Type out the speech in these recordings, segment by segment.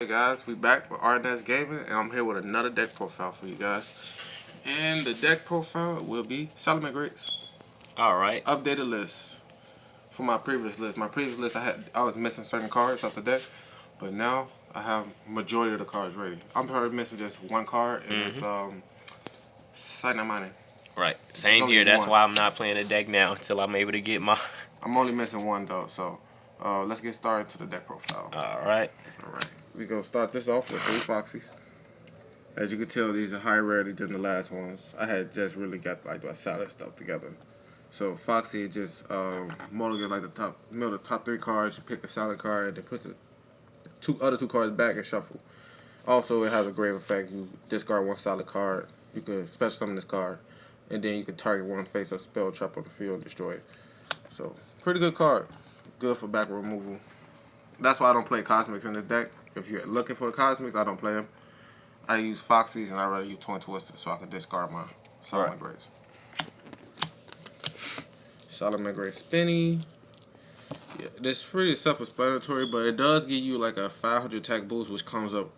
Hey guys, we back with RNS Gaming, and I'm here with another deck profile for you guys. And the deck profile will be Salamangreat's Alright. updated list for my previous list. My previous list, I was missing certain cards off the deck, but now I have majority of the cards ready. I'm probably missing just one card, and it's Salamangreat. Right. Same here. That's why I'm not playing the deck now until I'm able to get my. I'm only missing one though, so let's get started to the deck profile. Alright. We're gonna start this off with 3 Foxies. As you can tell, these are higher rarity than the last ones. I had just really got like my salad stuff together. So Foxy is just more or less like the top 3 cards. You pick a salad card and then put the other two cards back and shuffle. Also, it has a grave effect. You discard one solid card. You could special summon this card, and then you can target one face of spell trap on the field and destroy it. So pretty good card. Good for back removal. That's why I don't play Cosmics in this deck. If you're looking for the Cosmics, I don't play them. I use Foxies, and I rather use Twin Twisters so I can discard my Salamangreats. Salamangreat Spinny. Yeah, this is pretty self-explanatory, but it does give you like a 500 attack boost, which comes up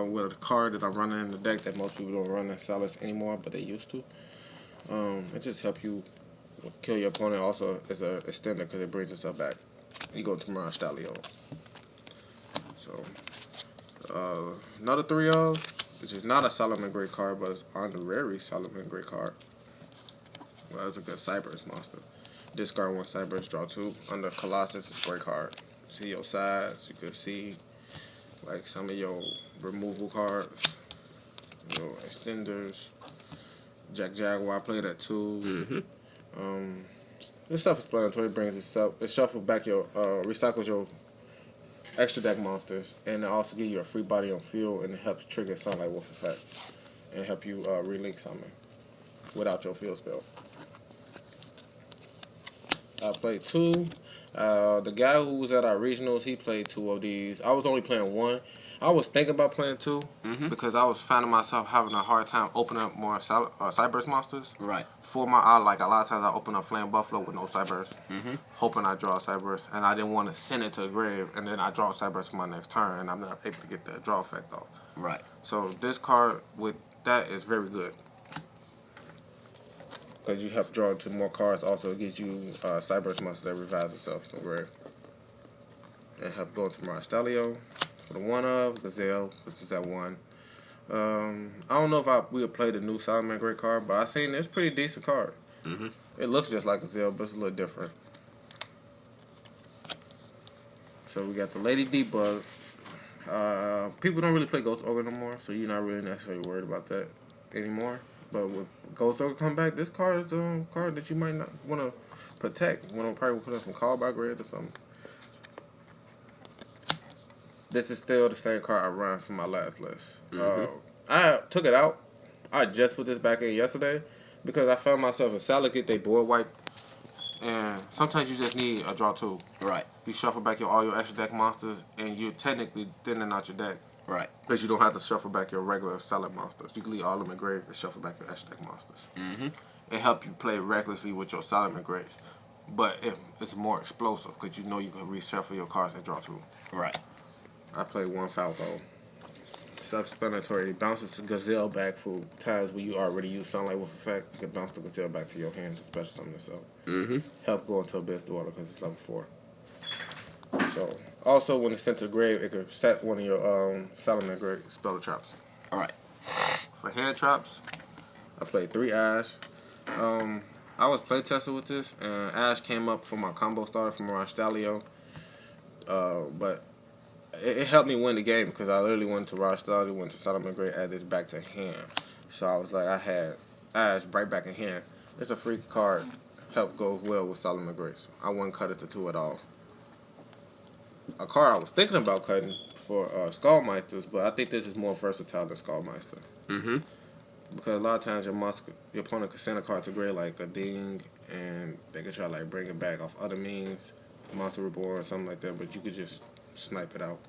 with a card that I'm running in the deck that most people don't run in Salas anymore, but they used to. It just helps you kill your opponent. Also, it's an extender because it brings itself back. You go to Mirage Stallion. So, another 3 of, which is not a Salamangreat card, but it's honorary Salamangreat card. Well, it's a good Cyberse monster. Discard 1 Cyberse, draw 2. Under Colossus, it's a great card. See your sides, you can see like some of your removal cards, your extenders. Jack Jaguar, I played that too. This self-explanatory brings itself. It shuffles back your, recycles your extra deck monsters, and it also gives you a free body on field, and it helps trigger Sunlight Wolf effects, and help you relink summon without your field spell. I played 2. The guy who was at our regionals, he played 2 of these. I was only playing 1. I was thinking about playing 2 because I was finding myself having a hard time opening up more Cyberse monsters. Right. For a lot of times I open up Flame Buffalo with no Cyberse, hoping I draw a Cyberse, and I didn't want to send it to the grave, and then I draw a Cyberse for my next turn, and I'm not able to get the draw effect off. Right. So this card with that is very good. Because you have drawn 2 more cards. Also, it gives you Cyberse monster that revives itself from the grave. And help go into Mirage Stallion. For the 1 of Gazelle, which is at 1. I don't know if we would play the new Salamangreat card, but I seen it's pretty decent card. It looks just like Gazelle, but it's a little different. So we got the Lady Debug. People don't really play Ghost Ogre no more, so you're not really necessarily worried about that anymore. But with Ghost Ogre come back, this card is the card that you might not want to protect. Probably put in some callback raids or something. This is still the same card I ran from my last list. I took it out. I just put this back in yesterday because I found myself in Salamangreat, they board wipe. And sometimes you just need a draw 2. Right. You shuffle back all your extra deck monsters, and you're technically thinning out your deck. Right. Because you don't have to shuffle back your regular salad monsters. You can leave all of them in grave and shuffle back your extra deck monsters. It helps you play recklessly with your Salamangreats, but it's more explosive because you know you can reshuffle your cards and draw 2. Right. I played 1 Falco. Self-explanatory. Bounces the Gazelle back for times where you already use Sunlight Wolf effect. You can bounce the Gazelle back to your hands, especially something itself. Help go into Abyss Dweller because it's level 4. So, also when it's sent to the grave, it could set one of your Salamangreat spell traps. Alright. For hand traps, I played 3 Ash. I was playtesting with this, and Ash came up for my combo starter from Mirage Stallion. But it helped me win the game because I literally went to Mirage Stallion, went to Salamangreat, added this back to hand. So I was like, I had Ash right back in hand. It's a free card. Help go well with Salamangreat. So I wouldn't cut it to 2 at all. A card I was thinking about cutting for Skullmeisters, but I think this is more versatile than Skullmeister. Because a lot of times your opponent can send a card to grave like a Ding, and they can try to like bring it back off other means, Monster Reborn or something like that, but you could just snipe it out.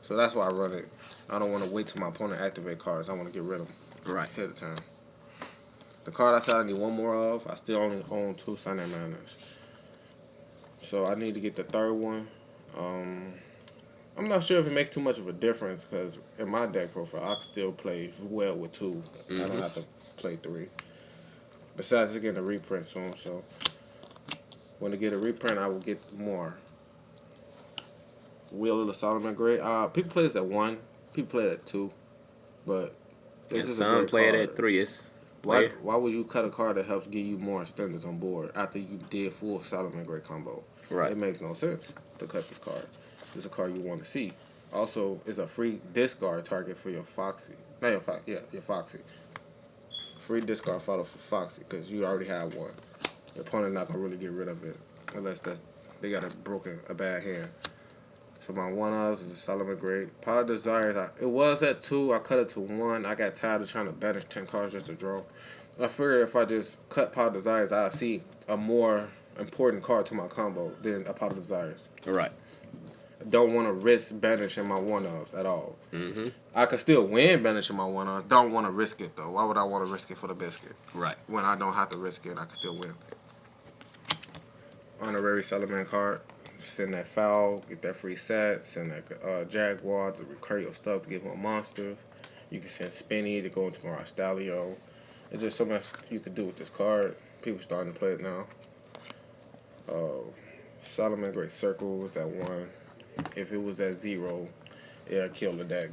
So that's why I run it. I don't want to wait till my opponent activate cards. I want to get rid of them ahead of time. The card I said I need 1 more of, I still only own 2 Sunday Madness. So I need to get the 3rd one. I'm not sure if it makes too much of a difference because in my deck profile, I can still play well with 2. I don't have to play 3. Besides, it's getting a reprint soon, so when I get a reprint, I will get more. Wheel of the Salamangreat. People play this at 1. People play it at 2. But this is a some great play card. it at 3. Why would you cut a card that helps give you more extenders on board after you did full Salamangreat combo? Right. It makes no sense to cut this card. It's a card you want to see. Also, it's a free discard target for your Foxy. Not your Foxy. Yeah, your Foxy. Free discard follow for Foxy because you already have one. Your opponent not gonna really get rid of it unless they got a bad hand. So my one-offs is a Salamangreat. Pot of Desires, it was at 2. I cut it to 1. I got tired of trying to banish 10 cards just to draw. I figured if I just cut Pot of Desires, I'd see a more important card to my combo than a Pot of Desires. Right. I don't want to risk banishing my one-offs at all. I could still win banishing my one-offs. Don't want to risk it, though. Why would I want to risk it for the biscuit? Right. When I don't have to risk it, I can still win. Honorary Salaman card. Send that foul, get that free set. Send that Jaguar to recur your stuff to get more monsters. You can send Spinny to go into my Stalio. There's just so much you can do with this card. People starting to play it now. Salamangreat Circle was at 1. If it was at 0, it'll kill the deck.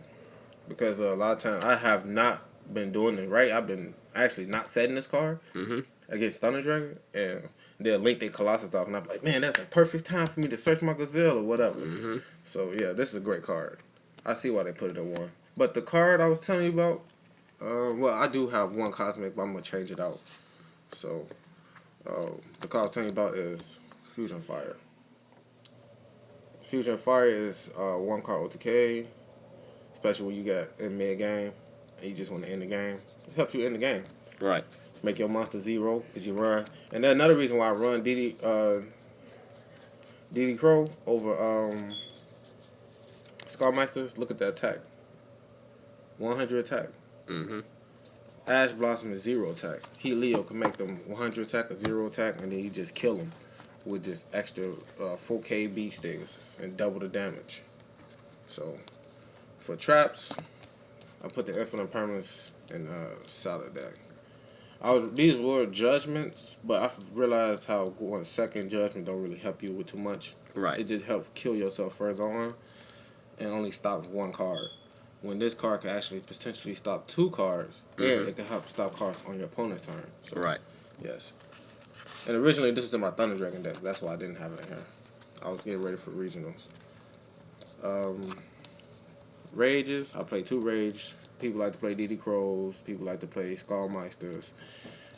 Because a lot of times I have not been doing it right. I've been actually not setting this card against Thunder Dragon, and they'll link their Colossus off, and I'm like, man, that's a perfect time for me to search my Gazelle or whatever. So yeah, this is a great card. I see why they put it at 1. But the card I was telling you about, well, I do have 1 Cosmic, but I'm gonna change it out. So the card I was telling you about is Fusion Fire. Fusion Fire is 1 card OTK, especially when you got in mid game and you just want to end the game. It helps you end the game. Right. Make your monster 0 because you run. And then another reason why I run DD Crow over Skullmasters, look at the attack. 100 attack. Ash Blossom is 0 attack. Heat Leo can make them 100 attack or 0 attack, and then you just kill them with just extra 4K beat stickers and double the damage. So for traps, I put the Infinite Permanence in solid deck. These were judgments, but I realized how going second judgment don't really help you with too much. Right. It just helps kill yourself further on and only stops 1 card. When this card can actually potentially stop 2 cards, and it can help stop cards on your opponent's turn. So, right. Yes. And originally this was in my Thunder Dragon deck. That's why I didn't have it in here. I was getting ready for regionals. Rages. I play 2 Rage. People like to play DD Crows. People like to play Skullmeisters.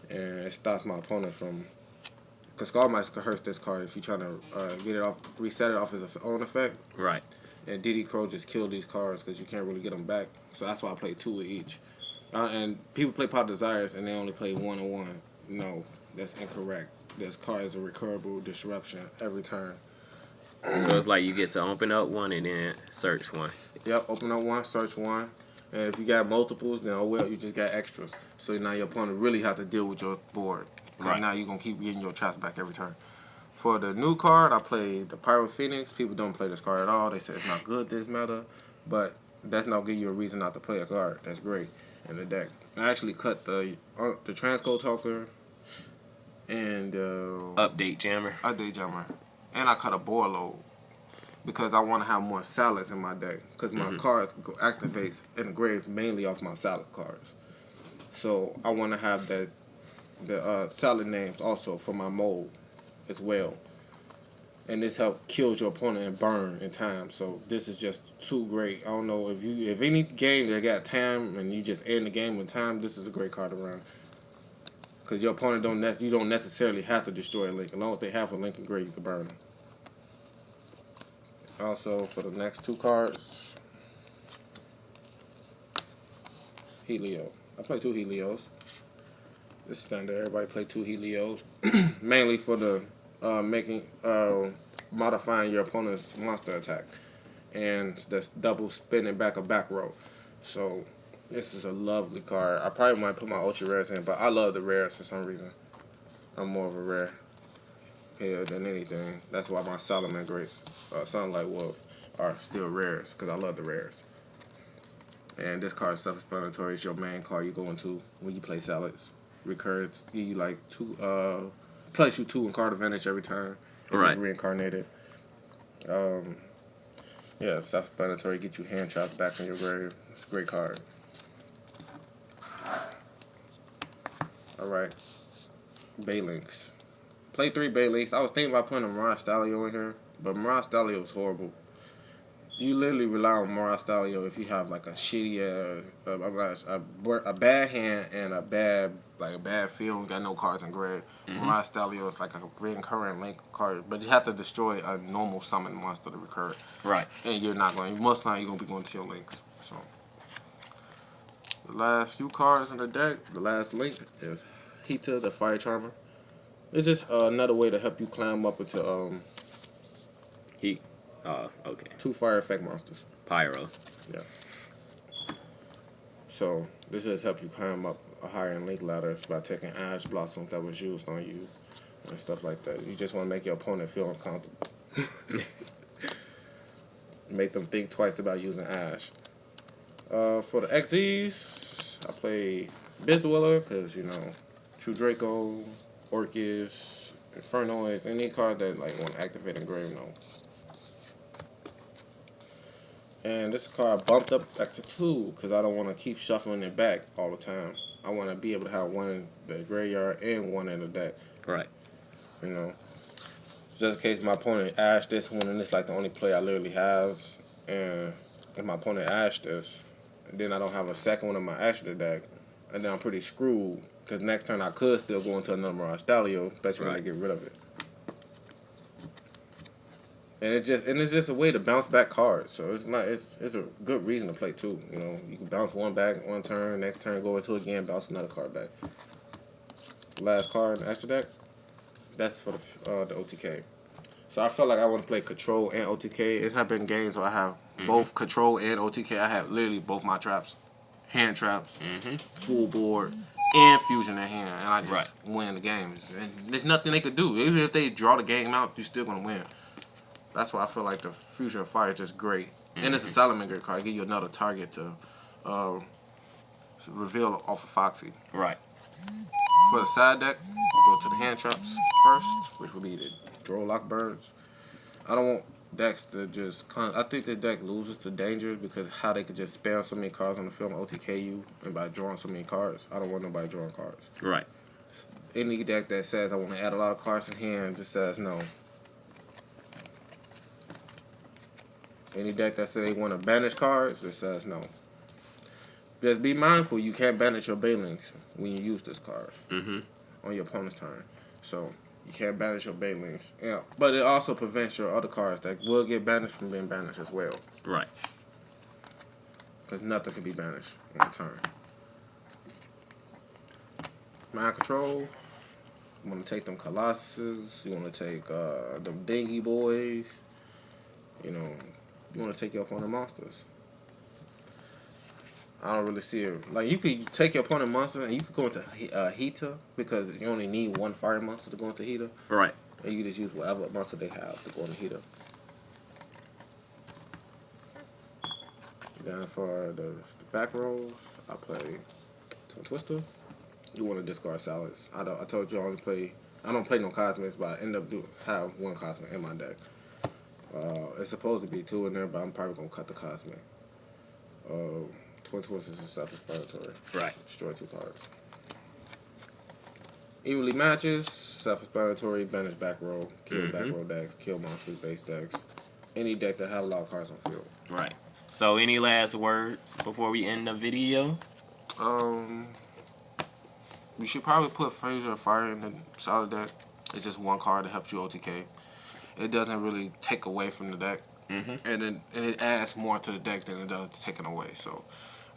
And it stops my opponent from... Because Skullmeister can hurt this card if you're trying to get it off, reset it off as a own effect. Right. And DD Crow just kill these cards because you can't really get them back. So that's why I play 2 of each. And people play Pot Desires and they only play 1 and 1. No, that's incorrect. This card is a recurable disruption every turn. So it's like you get to open up 1 and then search 1. Yep, open up 1, search 1. And if you got multiples, then oh well, you just got extras. So now your opponent really have to deal with your board. Right. Now you're going to keep getting your traps back every turn. For the new card, I play the Pyro Phoenix. People don't play this card at all. They say it's not good this meta. But that's not give you a reason not to play a card. That's great in the deck. I actually cut the Transcode Talker and... Update Jammer. And I cut a Boarload because I want to have more salads in my deck. Because my cards activates in the grave mainly off my salad cards. So I want to have the salad names also for my mold as well. And this help kills your opponent and burn in time. So this is just too great. I don't know if any game that got time and you just end the game with time, this is a great card around. Because your opponent you don't necessarily have to destroy a link. As long as they have a link in grade, you can burn them. Also, for the next 2 cards, Helio. I play 2 Helios. This is standard. Everybody play 2 Helios. Mainly for the modifying your opponent's monster attack. And that's double spinning back a back row. So this is a lovely card. I probably might put my ultra rares in, but I love the rares for some reason. I'm more of a rare here than anything. That's why my Salamangreat Sunlight Wolf. are still rares because I love the rares. And this card is self-explanatory. It's your main card you go into when you play salads. Recurs, give you like 2, place you 2 in card advantage every turn. If it's reincarnated. Yeah, self-explanatory. Get you hand traps back in your grave. It's a great card. Alright. Baylinks. Play 3 Baylinks. I was thinking about putting a Mirage Stallion in here, but Mirage Stallion was horrible. You literally rely on Mirage Stallion if you have like a shitty, a bad hand and a bad field, got no cards in grave. Mirage Stallion is like a recurring link card, but you have to destroy a normal summon monster to recur. Right. And you're not going. Most of the time, you're gonna be going to your links. So the last few cards in the deck, the last link is Hita, the Fire Charmer. It's just another way to help you climb up into Heat. Okay. 2 fire effect monsters. Pyro. Yeah. So this just help you climb up a higher link ladder by taking Ash Blossoms that was used on you and stuff like that. You just want to make your opponent feel uncomfortable. Make them think twice about using Ash. For the XZs, I play Biz Dweller because, you know, True Draco, Orcus, Infernoids, any card that like want to activate in grave no. And this card bumped up back to 2 because I don't want to keep shuffling it back all the time. I want to be able to have 1 in the graveyard and 1 in the deck. Right. You know, just in case my opponent ashed this one and it's like the only play I literally have. And if my opponent ashed this, then I don't have a second one in my Asher deck, and then I'm pretty screwed because next turn I could still go into another Mirage Stallion, especially when I get rid of it. And it's just a way to bounce back cards. So it's a good reason to play 2. You know, you can bounce 1 back 1 turn, next turn go into it again, bounce another card back. Last card in the Asher deck, that's for the OTK. So I felt like I want to play Control and OTK. It have been games where I have both Control and OTK. I have literally both my traps, hand traps, full board, and Fusion in hand, and I just win the games. And there's nothing they could do. Even if they draw the game out, you're still gonna win. That's why I feel like the Fusion of Fire is just great. And it's a Salamangreat card. Give you another target to reveal off of Foxy. Right. For the side deck, I'll go to the hand traps first, which would be the Droll Lock Birds. I don't want decks to just... I think this deck loses to Dangers because how they could just spam so many cards on the field and OTK you and by drawing so many cards. I don't want nobody drawing cards. Right. Any deck that says I want to add a lot of cards in hand just says no. Any deck that says they want to banish cards, it says no. Just be mindful, you can't banish your Baylinks when you use this card on your opponent's turn. So, you can't banish your Baylinks. Yeah, but it also prevents your other cards that will get banished from being banished as well. Right. Because nothing can be banished on the turn. Mind Control. You want to take them Colossuses. You want to take them Dingy Boys. You know, you want to take your opponent monsters. I don't really see it. Like, you could take your opponent monster and you could go into Hita because you only need 1 fire monster to go into Hita. Right. And you can just use whatever monster they have to go into Hita. Then for the back rows, I play some Twister. You want to discard Salads. I told you I don't play no Cosmics, but I end up have 1 Cosmic in my deck. It's supposed to be 2 in there, but I'm probably going to cut the Cosmic. Twin Twisters is self-explanatory. Right. Destroy 2 cards. Evenly matches, self-explanatory, banish back row, kill back row decks, kill monsters, base decks. Any deck that has a lot of cards on field. Right. So any last words before we end the video? You should probably put Fusion of Fire in the solid deck. It's just 1 card that helps you OTK. It doesn't really take away from the deck. And it adds more to the deck than it does taking away. So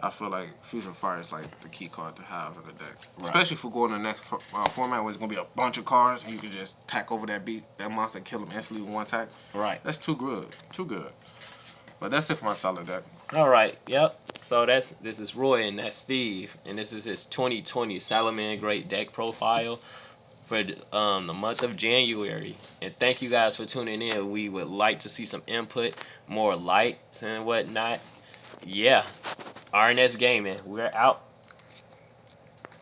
I feel like Fusion Fire is like the key card to have in the deck. Right. Especially if we go in the next format where it's going to be a bunch of cards and you can just tack over that monster and kill them instantly with 1 attack. Right. That's too good. Too good. But that's it for my solid deck. All right. Yep. So this is Roy and that's Steve. And this is his 2020 Salamangreat deck profile. for the month of January. And thank you guys for tuning in. We would like to see some input, more likes and whatnot. Yeah. RNS Gaming. We're out.